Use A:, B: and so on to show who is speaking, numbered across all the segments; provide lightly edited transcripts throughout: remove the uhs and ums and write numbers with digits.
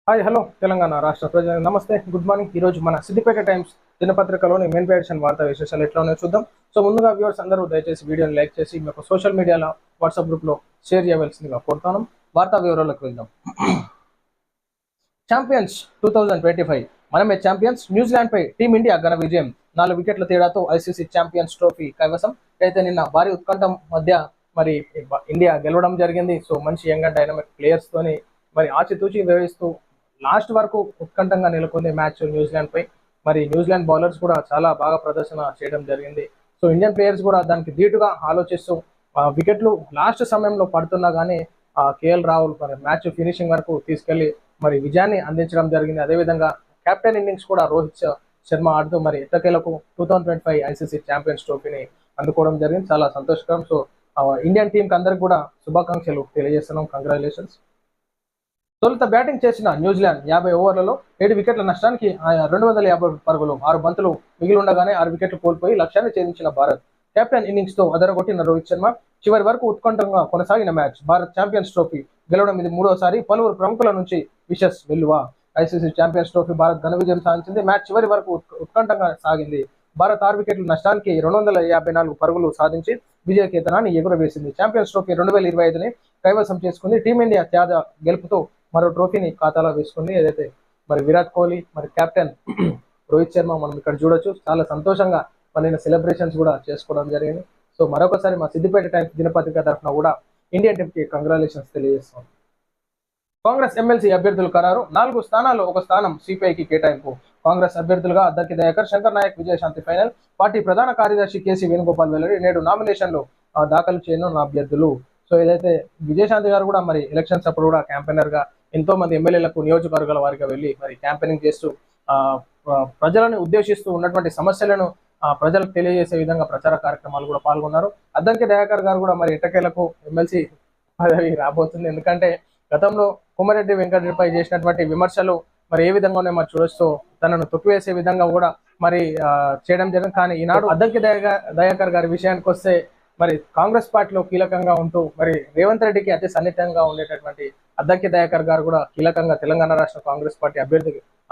A: Hi hello Telangana రాష్ట్ర ప్రజలకు నమస్తే గుడ్ మార్నింగ్. ఈరోజు మన సిద్దిపేట టైమ్స్ దినపత్రికలోని మెయిన్ ఎడిషన్ వార్తా విశేషాలు ఎట్లా ఉన్నాయో చూద్దాం. సో ముందుగా వ్యూవర్స్ అందరూ దయచేసి వీడియోని లైక్ చేసి మీ యొక్క సోషల్ మీడియాలో వాట్సాప్ గ్రూప్లో షేర్ చేయవలసిందిగా కోరుతాను. వార్తా వివరాలకు వెళ్దాం. ఛాంపియన్స్ 2025 మనమే ఛాంపియన్స్. న్యూజిలాండ్ పై టీమిండియా ఘన విజయం. 4 వికెట్ల తేడాతో ఐసీసీ ఛాంపియన్స్ ట్రోఫీ కైవసం. అయితే నిన్న భారీ ఉత్కంఠం మధ్య మరి ఇండియా గెలవడం జరిగింది. సో మంచి యంగ్ అండ్ డైనమిక్ ప్లేయర్స్ తోని మరి ఆచితూచి వ్యవహరిస్తూ లాస్ట్ వరకు ఉత్కంఠంగా నెలకొంది మ్యాచ్ న్యూజిలాండ్ పై. మరి న్యూజిలాండ్ బౌలర్స్ కూడా చాలా బాగా ప్రదర్శన చేయడం జరిగింది. సో ఇండియన్ ప్లేయర్స్ కూడా దానికి ధీటుగా ఆలోచిస్తూ వికెట్లు లాస్ట్ సమయంలో పడుతున్నా కానీ కేఎల్ రాహుల్ మరి మ్యాచ్ ఫినిషింగ్ వరకు తీసుకెళ్లి మరి విజయాన్ని అందించడం జరిగింది. అదేవిధంగా కెప్టెన్ ఇన్నింగ్స్ కూడా రోహిత్ శర్మ ఆడుతూ మరి ఎట్టకేలకు 2025 ఐసీసీ ఛాంపియన్స్ ట్రోఫీని అందుకోవడం జరిగింది. చాలా సంతోషకరం. సో ఇండియన్ టీంకి అందరికి కూడా శుభాకాంక్షలు తెలియజేస్తున్నాం. కంగ్రాచులేషన్స్. తొలుత బ్యాటింగ్ చేసిన న్యూజిలాండ్ 50 ఓవర్లలో 7 వికెట్ల నష్టానికి 250 పరుగులు 6 బంతులు మిగిలి ఉండగానే 6 వికెట్లు కోల్పోయి లక్ష్యాన్ని ఛేదించిన భారత్. కెప్టెన్ ఇన్నింగ్స్ తో అదరగొట్టిన రోహిత్ శర్మ. చివరి వరకు ఉత్కంఠంగా కొనసాగిన మ్యాచ్. భారత్ ఛాంపియన్స్ ట్రోఫీ గెలవడం ఇది 3వసారి. పలువురు ప్రముఖుల నుంచి విషస్ వెల్లువ. ఐసీసీ ఛాంపియన్స్ ట్రోఫీ భారత్ ఘన విజయం సాధించింది. మ్యాచ్ చివరి వరకు ఉత్కంఠంగా సాగింది. భారత్ 6 వికెట్ల నష్టానికి 254 పరుగులు సాధించి విజయ కేతనాన్ని ఎగురవేసింది. ఛాంపియన్స్ ట్రోఫీ 2025ని కైవసం చేసుకుంది. టీమిండియా త్యాగ గెలుపుతో మరో ట్రోఫీని ఖాతాలో వేసుకుంది. ఏదైతే మరి విరాట్ కోహ్లీ మరి కెప్టెన్ రోహిత్ శర్మ మనం ఇక్కడ చూడొచ్చు. చాలా సంతోషంగా మన సెలబ్రేషన్స్ కూడా చేసుకోవడం జరిగింది. సో మరొకసారి మా సిద్దిపేట టైమ్స్ దినపత్రిక తరఫున కూడా ఇండియన్ టీమ్ కి కంగ్రాచులేషన్స్ తెలియజేస్తాం. కాంగ్రెస్ ఎమ్మెల్సీ అభ్యర్థులు ఖరారు. 4 స్థానాల్లో 1 స్థానం సిపిఐకి కేటాయింపు. కాంగ్రెస్ అభ్యర్థులుగా అద్దకి దయాకర్, శంకర్ నాయక్, విజయశాంతి ఫైనల్. పార్టీ ప్రధాన కార్యదర్శి కేసీ వేణుగోపాల్ వెల్లడి. నేడు నామినేషన్లు దాఖలు చేయనున్న అభ్యర్థులు. సో ఏదైతే విజయశాంతి గారు కూడా మరి ఎలక్షన్స్ అప్పుడు కూడా క్యాంపెయినర్ గా ఎంతో మంది ఎమ్మెల్యేలకు నియోజకవర్గాల వారిగా వెళ్ళి మరి క్యాంపెయినింగ్ చేస్తూ ప్రజలను ఉద్దేశిస్తూ ఉన్నటువంటి సమస్యలను ప్రజలకు తెలియజేసే విధంగా ప్రచార కార్యక్రమాలు కూడా పాల్గొన్నారు. అద్దంకి దయాకర్ గారు కూడా మరి ఎట్టకేలకు ఎమ్మెల్సీ పదవి రాబోతుంది. ఎందుకంటే గతంలో కొమరెడ్డి వెంకటరెడ్డిపై చేసినటువంటి విమర్శలు మరి ఏ విధంగా ఉన్నాయి మరి చూడొచ్చు. తనను తొక్కివేసే విధంగా కూడా మరి చేయడం జరిగింది. కానీ ఈనాడు అద్దంకి దయాకర్ గారి విషయానికి వస్తే మరి కాంగ్రెస్ పార్టీలో కీలకంగా ఉంటూ మరి రేవంత్ రెడ్డికి అతి సన్నిహితంగా ఉండేటటువంటి అద్దంకి దయాకర్ గారు కూడా కీలకంగా తెలంగాణ రాష్ట్ర కాంగ్రెస్ పార్టీ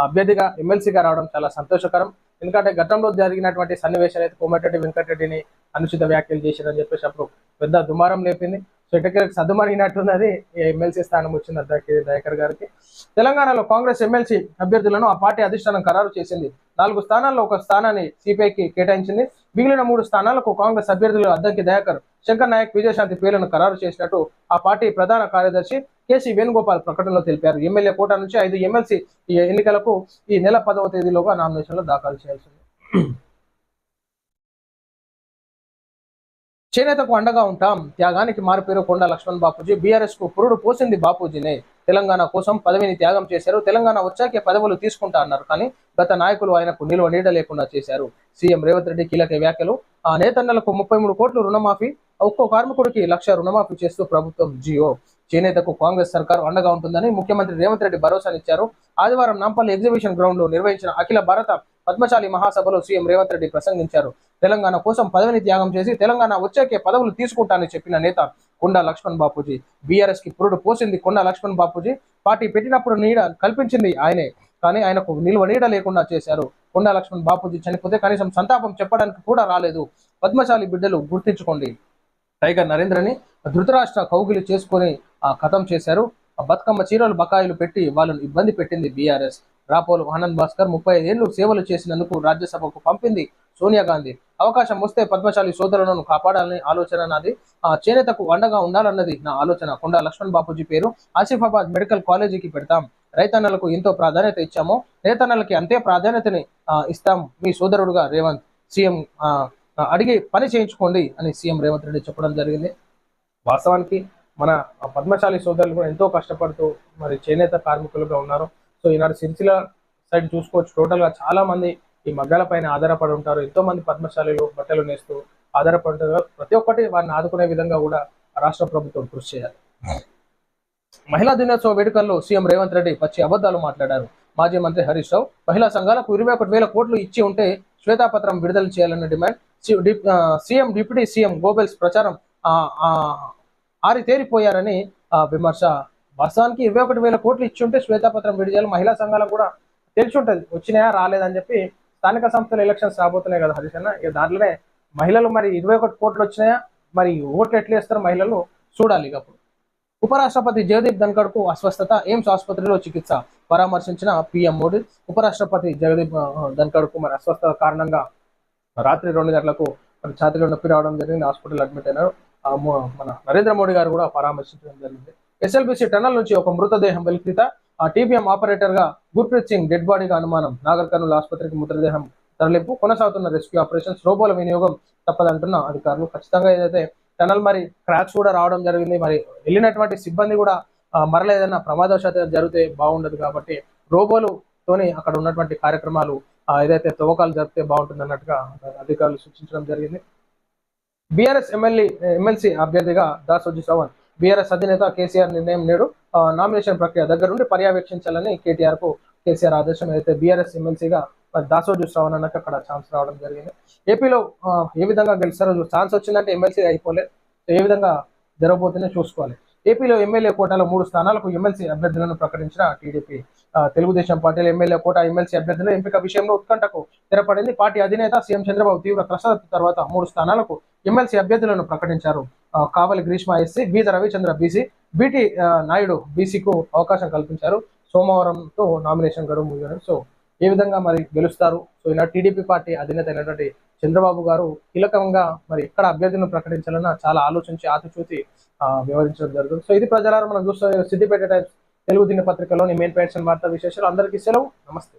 A: అభ్యర్థిగా ఎమ్మెల్సీగా రావడం చాలా సంతోషకరం. ఎందుకంటే గతంలో జరిగినటువంటి సన్నివేశాలు అయితే కోమటిరెడ్డి వెంకటరెడ్డిని అనుచిత వ్యాఖ్యలు చేశారని చెప్పేసి అప్పుడు పెద్ద దుమారం లేపింది. సో ఇటకేలకు సద్దుమణిగినట్టున్నది ఎమ్మెల్సీ స్థానం వచ్చింది అద్దంకి దయాకర్ గారికి. తెలంగాణలో కాంగ్రెస్ ఎమ్మెల్సీ అభ్యర్థులను ఆ పార్టీ అధిష్టానం ఖరారు చేసింది. 4 స్థానాల్లో 1 స్థానాన్ని సిపిఐకి కేటాయించింది. మిగిలిన 3 స్థానాలకు కాంగ్రెస్ అభ్యర్థులు అద్దంకి దయాకర్, శంకర్ నాయక్, విజయశాంతి పేర్లను ఖరారు చేసినట్టు ఆ పార్టీ ప్రధాన కార్యదర్శి కేసీ వేణుగోపాల్ ప్రకటనలో తెలిపారు. ఎమ్మెల్యే కోటా నుంచి 5 ఎమ్మెల్సీ ఎన్నికలకు ఈ నెల 10వ తేదీలోగా నామినేషన్లు దాఖలు చేయాల్సింది. చేనేతకు అండగా ఉంటాం. త్యాగానికి మారుపేరు కొండా లక్ష్మణ్ బాపూజీ. బీఆర్ఎస్ కు పురుడు పోసింది బాపూజీనే. తెలంగాణ కోసం పదవిని త్యాగం చేశారు. తెలంగాణ వచ్చాకే పదవులు తీసుకుంటా అన్నారు. కానీ గత నాయకులు ఆయనకు నిలువ నీడ లేకుండా చేశారు. సీఎం రేవంత్ రెడ్డి కీలక వ్యాఖ్యలు. ఆ నేతన్నలకు 33 కోట్లు రుణమాఫీ. ఒక్కో కార్మికుడికి 1,00,000 రుణమాఫీ చేస్తూ ప్రభుత్వం జియో. చేనేతకు కాంగ్రెస్ సర్కారు అండగా ఉంటుందని ముఖ్యమంత్రి రేవంత్ రెడ్డి భరోసానిచ్చారు. ఆదివారం నాంపల్లి ఎగ్జిబిషన్ గ్రౌండ్ లో నిర్వహించిన అఖిల భారత పద్మశాలి మహాసభలో సీఎం రేవంత్ రెడ్డి ప్రసంగించారు. తెలంగాణ కోసం పదవిని త్యాగం చేసి తెలంగాణ వచ్చాకే పదవులు తీసుకుంటానని చెప్పిన నేత కొండా లక్ష్మణ్ బాపూజీ. బీఆర్ఎస్ కి పురుడు పోసింది కొండా లక్ష్మణ్ బాపూజీ. పార్టీ పెట్టినప్పుడు నీడ కల్పించింది ఆయనే. కానీ ఆయనకు నిల్వ నీడ లేకుండా చేశారు. కొండా లక్ష్మణ్ బాపూజీ చనిపోతే కనీసం సంతాపం చెప్పడానికి కూడా రాలేదు. పద్మశాలి బిడ్డలు గుర్తించుకోండి. టైగర్ నరేంద్రని ధృతరాష్ట్ర కౌగిలి చేసుకుని ఖతం చేశారు. బతుకమ్మ చీరలు బకాయిలు పెట్టి వాళ్ళను ఇబ్బంది పెట్టింది బీఆర్ఎస్. రాపోలు ఆనంద్ భాస్కర్ 35 ఏళ్లు సేవలు చేసినందుకు రాజ్యసభకు పంపింది సోనియా గాంధీ. అవకాశం వస్తే పద్మశాలి సోదరులను కాపాడాలని ఆలోచన నాది. చేనేతకు అండగా ఉండాలన్నది నా ఆలోచన. కొండా లక్ష్మణ్ బాపూజీ పేరు ఆసిఫాబాద్ మెడికల్ కాలేజీకి పెడతాం. రైతన్నలకు ఎంతో ప్రాధాన్యత ఇచ్చామో రైతన్నలకి అంతే ప్రాధాన్యతని ఇస్తాం. మీ సోదరుడుగా రేవంత్. సీఎం అడిగి పని చేయించుకోండి అని సీఎం రేవంత్ రెడ్డి చెప్పడం జరిగింది. వాస్తవానికి మన పద్మశాలి సోదరులు కూడా ఎంతో కష్టపడుతూ మరి చేనేత కార్మికులుగా ఉన్నారు. సో ఈనాడు సిరిసిల్ల సైడ్ చూసుకోవచ్చు. టోటల్ గా చాలా మంది ఈ మగ్గాల పైన ఆధారపడి ఉంటారు. ఎంతో మంది పద్మశాలీలు బట్టలు నేస్తూ ఆధారపడి ఉంటారు. ప్రతి ఒక్కటి వారిని ఆదుకునే విధంగా కూడా రాష్ట్ర ప్రభుత్వం కృషి చేయాలి. మహిళా దినోత్సవ వేడుకల్లో సీఎం రేవంత్ రెడ్డి పచ్చి అబద్ధాలు మాట్లాడారు. మాజీ మంత్రి హరీష్ రావు మహిళా సంఘాలకు 21,000 కోట్లు ఇచ్చి ఉంటే శ్వేతాపత్రం విడుదల చేయాలన్న demand. CM deputy CM Goebbels ప్రచారం ఆరితేరిపోయారని విమర్శ. వాస్తవానికి 21,000 కోట్లు ఇచ్చి ఉంటే శ్వేతపత్రం విడుదల మహిళా సంఘాలకు కూడా తెలిసి ఉంటుంది వచ్చినాయా రాలేదని చెప్పి. స్థానిక సంస్థల ఎలక్షన్స్ రాబోతున్నాయి కదా హరీష్ అన్న, ఇక దాంట్లోనే మహిళలు మరి 21 కోట్లు వచ్చినాయా, మరి ఓట్లు ఎట్లా వేస్తారు మహిళలు చూడాలి. ఇక అప్పుడు ఉపరాష్ట్రపతి జగదీప్ ధన్కడ్ కు అస్వస్థత, ఎయిమ్స్ ఆసుపత్రిలో చికిత్స, పరామర్శించిన పీఎం మోడీ. ఉపరాష్ట్రపతి జగదీప్ ధన్కడ్ కు మరి అస్వస్థత కారణంగా రాత్రి 2 గంటలకు మరి ఛాతీలో నొప్పి రావడం జరిగింది, హాస్పిటల్ అడ్మిట్ అయినారు. మన నరేంద్ర మోడీ గారు కూడా పరామర్శించడం జరిగింది. ఎస్ఎల్బిసి టనల్ నుంచి ఒక మృతదేహం వెలికిత, టీబీఎం ఆపరేటర్ గా గుర్ప్రీత్ సింగ్ డెడ్ బాడీగా అనుమానం, నాగర్ కర్నూలు ఆసుపత్రికి మృతదేహం తరలింపు, కొనసాగుతున్న రెస్క్యూ ఆపరేషన్స్, రోబోల వినియోగం తప్పదంటున్న అధికారులు. ఖచ్చితంగా ఏదైతే టనల్ మరి క్రాక్స్ కూడా రావడం జరిగింది, మరి వెళ్ళినటువంటి సిబ్బంది కూడా మరల ఏదైనా ప్రమాదవశాత్తు జరిగితే బాగుండదు కాబట్టి రోబోలుతోని అక్కడ ఉన్నటువంటి కార్యక్రమాలు ఏదైతే తవ్వకాలు జరిపితే బాగుంటుంది అన్నట్టుగా అధికారులు సూచించడం జరిగింది. బీఆర్ఎస్ ఎమ్మెల్సీ అభ్యర్థిగా దాసోజు శ్రవణ్, బీఆర్ఎస్ అధినేత కేసీఆర్ నిర్ణయం నేడు నామినేషన్ ప్రక్రియ దగ్గర నుండి పర్యవేక్షించాలని కేటీఆర్ కు కేసీఆర్ ఆదేశం. అయితే బీఆర్ఎస్ ఎమ్మెల్సీగా దాసోజు శ్రవణ్ అన్నకు అక్కడ ఛాన్స్ రావడం జరిగింది. ఏపీలో ఏ విధంగా గెలుస్తారో ఛాన్స్ వచ్చిందంటే ఎమ్మెల్సీ అయిపోలేదు, ఏ విధంగా జరగబోతుందో చూసుకోవాలి. ఏపీలో ఎమ్మెల్యే కోటాలో 3 స్థానాలకు ఎమ్మెల్సీ అభ్యర్థులను ప్రకటించిన టీడీపీ. తెలుగుదేశం పార్టీలో ఎమ్మెల్యే కోట ఎమ్మెల్సీ అభ్యర్థుల ఎంపిక విషయంలో ఉత్కంఠకు తెరపడింది. పార్టీ అధినేత సీఎం చంద్రబాబు తీవ్ర కసరత్తు తర్వాత 3 స్థానాలకు ఎమ్మెల్సీ అభ్యర్థులను ప్రకటించారు. కావలి గ్రీష్మ ఎస్సీ, బీద రవిచంద్ర బీసీ, బీటీ నాయుడు బీసీకు అవకాశం కల్పించారు. సోమవారంతో నామినేషన్ గడువు ముగియడం. సో ఏ విధంగా మరి గెలుస్తారు? సో ఇలా టీడీపీ పార్టీ అధినేత అయినటువంటి చంద్రబాబు గారు కీలకంగా మరి ఎక్కడ అభ్యర్థులను ప్రకటించాలన్నా చాలా ఆలోచించి ఆచిచూచి వ్యవహరించడం జరుగుతుంది. సో ఇది ప్రజలారా మనం చూస్తే సిద్దిపేట టైమ్స్ తెలుగు దినపత్రికలోని మెయిన్ పాయింట్స్ వార్తా విశేషాలు. అందరికీ సెలవు, నమస్తే.